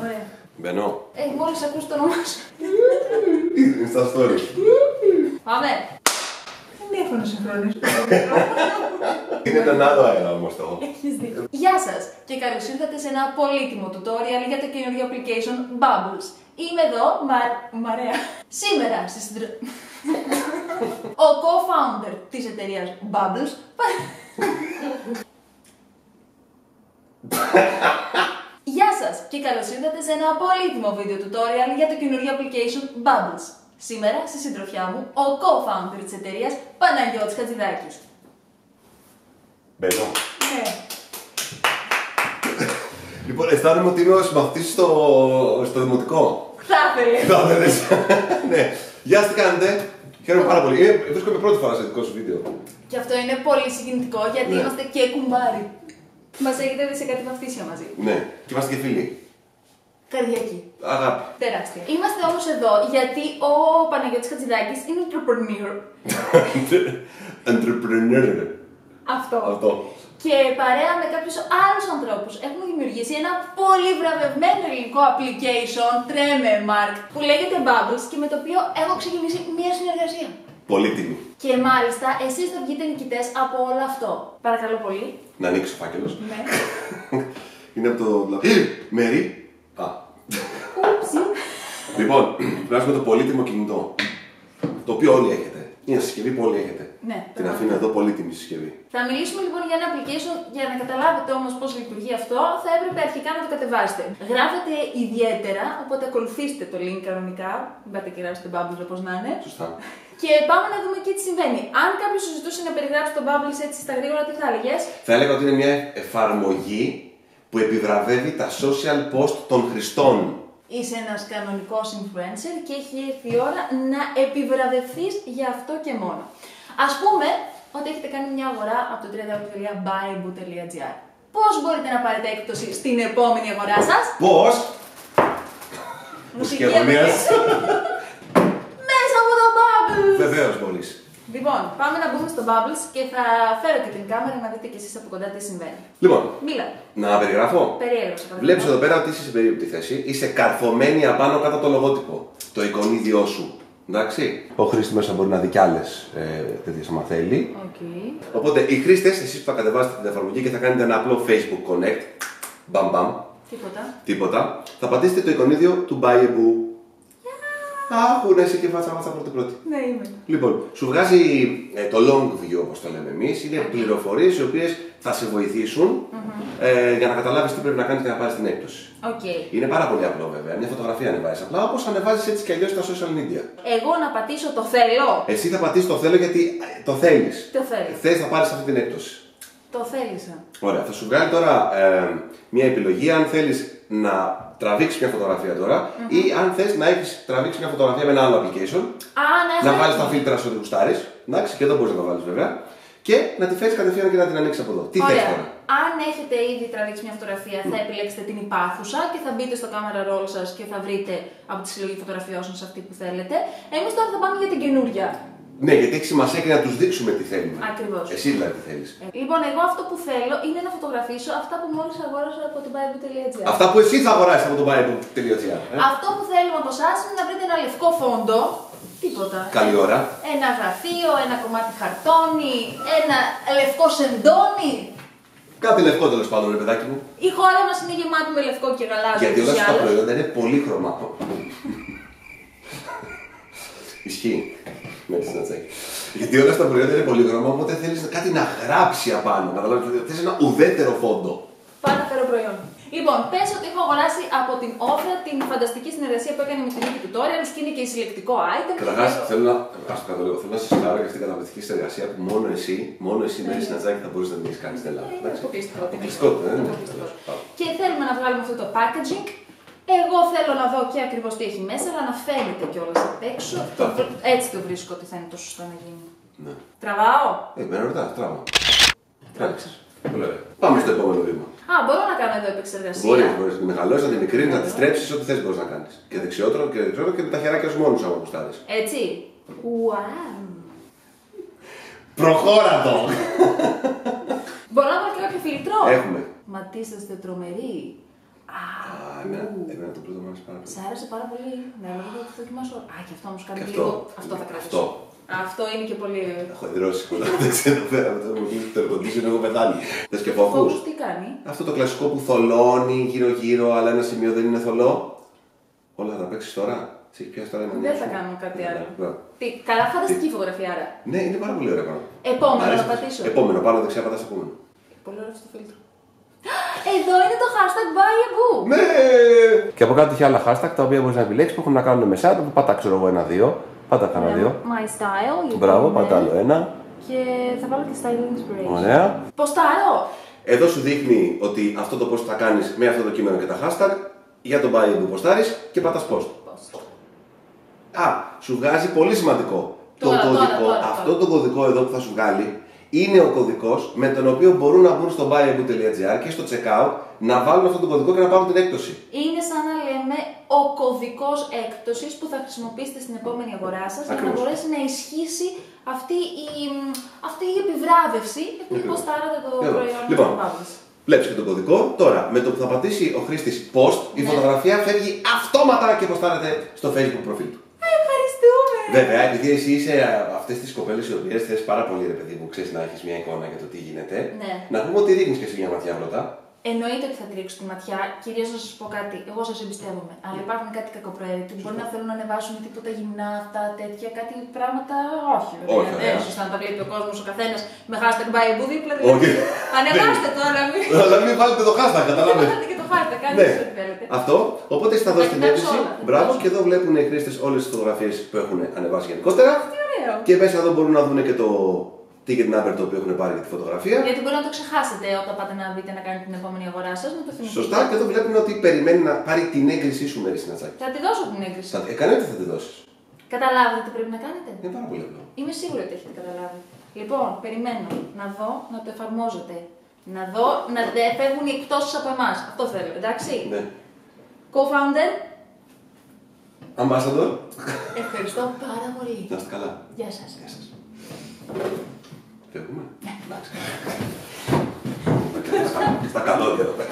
Ωραία. Μπαίνω. Μόλις ακούς το όνομα σου. Είναι στα stories. Πάμε. Δεν έχω να συγχρονίσω. Είναι έναν άλλο αέρα όμως το. Έχεις δίκιο. Γεια σας και καλώς ήρθατε σε ένα πολύτιμο tutorial για το καινούργιο application Bubbles. Είμαι εδώ, Μαρέα. Σήμερα ο co-founder της εταιρείας Bubbles. Γεια σας και καλώς ήρθατε σε ένα πολύτιμο βίντεο tutorial για το καινούργιο application Bubbles. Σήμερα στη συντροφιά μου ο co-founder της εταιρείας Παναγιώτης Χατζηδάκης. Μπαίνω. Ναι. Λοιπόν, αισθάνομαι ότι είμαι ο συμμαθητής στο δημοτικό. Θα ήθελε. Θα ήθελες. Ναι. Γεια σας, τι κάνετε. Χαίρομαι πάρα πολύ. Βρίσκομαι πρώτη φορά σε δικό σου βίντεο. Και αυτό είναι πολύ συγκινητικό γιατί Ναι. είμαστε και κουμπάρι. Μας έχετε δει σε κάτι βαφτίσια μαζί. Ναι. Και είμαστε και φίλοι. Καρδιακή. Αγάπη. Τεράστια. Είμαστε όμως εδώ γιατί ο Παναγιώτης Χατζηδάκης είναι entrepreneur. Entrepreneur. Αυτό. Αυτό. Και παρέα με κάποιους άλλους ανθρώπους έχουμε δημιουργήσει ένα πολύ βραβευμένο ελληνικό application, τρέμε Mark, που λέγεται Bubbles και με το οποίο έχω ξεκινήσει μία συνεργασία. Πολύτιμη. Και μάλιστα εσείς θα βγείτε νικητές από όλο αυτό. Παρακαλώ πολύ. Να ανοίξει ο φάκελος. Ναι. Είναι από το. Μέρι. Α. Ούψι. Λοιπόν, βγάζουμε το πολύτιμο κινητό. Το οποίο όλοι έχετε. Είναι συσκευή που όλοι έχετε. Ναι. Την αφήνω εδώ, πολύτιμη συσκευή. Θα μιλήσουμε λοιπόν για ένα application, για να καταλάβετε όμως πώς λειτουργεί αυτό, θα έπρεπε αρχικά να το κατεβάσετε. Γράφετε ιδιαίτερα, οπότε ακολουθήστε το link κανονικά, μην πάτε και γράψετε Bubbles όπως να είναι. Σωστά. Και πάμε να δούμε και τι συμβαίνει. Αν κάποιος σου ζητούσε να περιγράψει το Bubbles έτσι στα γρήγορα, τι θα έλεγες? Θα έλεγα ότι είναι μια εφαρμογή που επιβραβεύει τα social post των χρηστών. Είσαι ένας κανονικός influencer και έχει έρθει η ώρα να επιβραβευθείς για αυτό και μόνο. Ας πούμε ότι έχετε κάνει μια αγορά από το www.buybo.gr. Πώς μπορείτε να πάρετε έκπτωση στην επόμενη αγορά σας? Πώς? Μουσική αγωνίας. μέσα από το Bubbles! Βεβαίως μπορείς. Λοιπόν, πάμε να μπούμε στο Bubbles και θα φέρω και την κάμερα να δείτε κι εσείς από κοντά τι συμβαίνει. Λοιπόν, Μίλα. να περιγράφω. Περιέγραψε. Βλέπεις εδώ πέρα ότι είσαι σε περίπτωση θέση, είσαι καρφωμένη απάνω κάτω το λογότυπο. Το εικονίδιό σου. Εντάξει. Ο χρήστης μέσα μπορεί να δει κι άλλες τέτοιες άμα θέλει. Okay. Οπότε οι χρήστες, εσείς που θα κατεβάσετε την εφαρμογή και θα κάνετε ένα απλό Facebook Connect. Μπαμ μπαμ. Τίποτα. Θα πατήσετε το εικονίδιο του Buyable. Αχ, να είσαι και φάτσα πρώτη. Ναι, είμαι. Λοιπόν, σου βγάζει το long view όπως το λέμε εμείς. Είναι πληροφορίες οι οποίες θα σε βοηθήσουν για να καταλάβεις τι πρέπει να κάνεις για να πάρεις την έκπτωση. Okay. Είναι πάρα πολύ απλό βέβαια. Μια φωτογραφία ανεβάζεις απλά όπως ανεβάζεις έτσι κι αλλιώς στα social media. Εγώ να πατήσω το θέλω. Εσύ θα πατήσεις το θέλω γιατί το θέλεις. Το θέλω. Θες να πάρεις αυτή την έκπτωση. Το θέλησα. Ωραία, θα σου βγάλει τώρα μια επιλογή αν θέλεις να τραβήξεις μια φωτογραφία τώρα ή αν θες να έχεις τραβήξει μια φωτογραφία με ένα άλλο application. Να βάλεις τα φίλτρα σου ότι γουστάρεις. Εντάξει, και εδώ μπορείς να το βάλεις βέβαια. Και να τη φέρεις κατευθείαν και να την ανοίξεις από εδώ. Τι θες τώρα? Αν έχετε ήδη τραβήξει μια φωτογραφία, θα επιλέξετε την υπάρχουσα και θα μπείτε στο camera roll σας και θα βρείτε από τη συλλογή φωτογραφιών σας αυτή που θέλετε. Εμείς τώρα θα πάμε για την καινούρια. Ναι, γιατί έχει σημασία και να τους δείξουμε τι θέλουμε. Ακριβώς. Εσύ δηλαδή τι θέλεις. Λοιπόν, εγώ αυτό που θέλω είναι να φωτογραφίσω αυτά που μόλις αγόρασα από το buybo.gr. Αυτά που εσύ θα αγοράσεις από το buybo.gr. Αυτό που θέλουμε από εσάς είναι να βρείτε ένα λευκό φόντο. Τίποτα. Καλή ώρα. Ένα γραφείο, ένα κομμάτι χαρτόνι, ένα λευκό σεντόνι. Κάτι λευκό τέλος πάντων, ρε παιδάκι μου. Η χώρα μας είναι γεμάτη με λευκό και γαλάζιο. Γιατί όλα αυτά τα προϊόντα είναι πολύχρωμα. Ισχύει. Γιατί όλα αυτά τα προϊόντα είναι πολύχρωμα, οπότε θέλεις κάτι να γράψει απάνω. Θες ένα ουδέτερο φόντο. Πάω να φέρω προϊόν. Λοιπόν, πες ότι έχω αγοράσει από την Όφρα την φανταστική συνεργασία που έκανε με την Νίκη Tutorials και είναι και συλλεκτικό item. Καταρχάς, θέλω να σας συγχαρώ για αυτήν την καταπληκτική συνεργασία που μόνο εσύ Μέρη Συνατζάκη θα μπορείς να την έχεις κάνει στην Ελλάδα. Αποκλειστικότητα. Και θέλουμε να βγάλουμε αυτό το packaging. Εγώ θέλω να δω και ακριβώς τι έχει μέσα, αλλά να φαίνεται κιόλας απ' έξω. Έτσι το βρίσκω ότι θα είναι το σωστό να γίνει. Ναι. Τραβάω. Με ρωτάς, τράβα. Τράβηξες. Πάμε στο επόμενο βήμα. Μπορώ να κάνω εδώ επεξεργασία. Μπορείς να τη μεγαλώσεις, να τη μικρύνεις, να τη στρέψεις, ό,τι θες μπορείς να κάνεις. Και δεξιότερο και με τα χεράκια σου μόνος άμα γουστάρεις. Έτσι. Wow. Προχώρα το! Μπορώ να βάλω και κάποιο φίλτρο. Έχουμε. Ματίσαστε τρομεροί. Εμένα το πρώτο μου άρεσε πάρα πολύ. Σ' άρεσε πάρα πολύ. Ναι, αλλά δεν θα το δοκιμάσω. Και αυτό όμως κάνει λίγο. Αυτό θα κρατήσω. Αυτό είναι και πολύ. Έχω ιδρώσει πολλά. Δεν ξέρω πέρα με το τερκοντήσιο έχω πεθάνει. Θες και φόβους. Τι κάνει? Αυτό το κλασικό που θολώνει γύρω-γύρω, αλλά ένα σημείο δεν είναι θολό. Όλα θα τα παίξεις τώρα. Δεν θα κάνω κάτι άλλο. Καλά, φανταστική φωτογραφία άρα. Ναι, είναι πάρα πολύ ωραία πράγμα. Επόμενο να πατήσω. Επόμενο, πάνω δεξιά πατάς επόμενο. Πολύ ωραίο αυτό το φίλτρο. Εδώ είναι το hashtag buyabook. Ναι! Και από κάτω έχει άλλα hashtag τα οποία μπορείς να επιλέξεις που έχουν να κάνουν με εσένα. Που πατά, ξέρω εγώ, ένα-δύο. Πάτα κανένα δύο. My style. Μπράβο, πάτα άλλο ένα. Και θα βάλω και style inspiration. Ωραία. Ποστάρω. Εδώ σου δείχνει ότι αυτό το post θα κάνεις με αυτό το κείμενο και τα hashtag. Για τον buyabook ποστάρεις και πατάς post. Σου βγάζει πολύ σημαντικό. Αυτό το κωδικό εδώ που θα σου βγάλει είναι ο κωδικός με τον οποίο μπορούν να μπουν στο buyabook.gr και στο checkout να βάλουν αυτόν τον κωδικό και να πάρουν την έκπτωση. Είναι σαν να λέμε ο κωδικός έκπτωσης που θα χρησιμοποιήσετε στην επόμενη αγορά σας για να μπορέσει να ισχύσει αυτή η επιβράβευση επειδή ποστάρατε το προϊόν λοιπόν, βλέπεις και τον κωδικό. Τώρα, με το που θα πατήσει ο χρήστης post, η φωτογραφία φεύγει αυτόματα και ποστάρεται στο Facebook προφίλ του. Ευχαριστούμε! Βέβαια, επειδή εσύ είσαι αυτές τις κοπέλες οι οποίες θες πάρα πολύ, ρε παιδί μου, ξέρεις να έχεις μια εικόνα για το τι γίνεται. Ναι. Να πούμε ότι ρίχνεις και εσύ μια ματιά πρώτα. Εννοείται ότι θα τη ρίξω τη ματιά, κυρίως να σας πω κάτι. Εγώ σας εμπιστεύομαι. Αλλά υπάρχουν κάτι κακοπροαίρετοι που μπορεί να θέλουν να ανεβάσουν τίποτα γυμνά, αυτά τέτοια, κάτι πράγματα. Όχι, όχι. Δεν είναι σωστά να τα βλέπει ο κόσμος ο καθένας με hashtag buyabook δίπλα. Ανεβάστε το, αλλά μην βάλετε το hashtag, καταλάβετε. Βάλετε και το hashtag, κάντε ό,τι θέλετε. Αυτό, οπότε θα δώσει την αίτηση. Μπράβο, και εδώ βλέπουν οι χρήστες όλες τις φωτογραφίες που έχουν ανεβάσει γενικότερα. Και μέσα εδώ μπορούν να δουν και το ticket number το οποίο έχουν πάρει για τη φωτογραφία. Γιατί μπορεί να το ξεχάσετε όταν πάτε να μπείτε να κάνετε την επόμενη αγορά σας, να το θυμηθείτε. Σωστά, και εδώ βλέπουν ότι περιμένει να πάρει την έγκρισή σου, Μέρη Συνατσάκη. Θα τη δώσω την έγκριση. Κανένα θα τη δώσει. Καταλάβετε τι πρέπει να κάνετε. Είναι πάρα πολύ απλό. Είμαι σίγουρη ότι έχετε καταλάβει. Λοιπόν, περιμένω να δω να το εφαρμόζετε. Να δω να φεύγουν οι εκτόσεις από εμάς. Αυτό θέλω, εντάξει. Ναι. Co-founder. Ambassador. Ευχαριστώ πάρα πολύ. Να είστε καλά. Γεια σας. Γεια σας. Φεύγουμε. Ναι. Εντάξει. Στα καλώδια εδώ πέρα.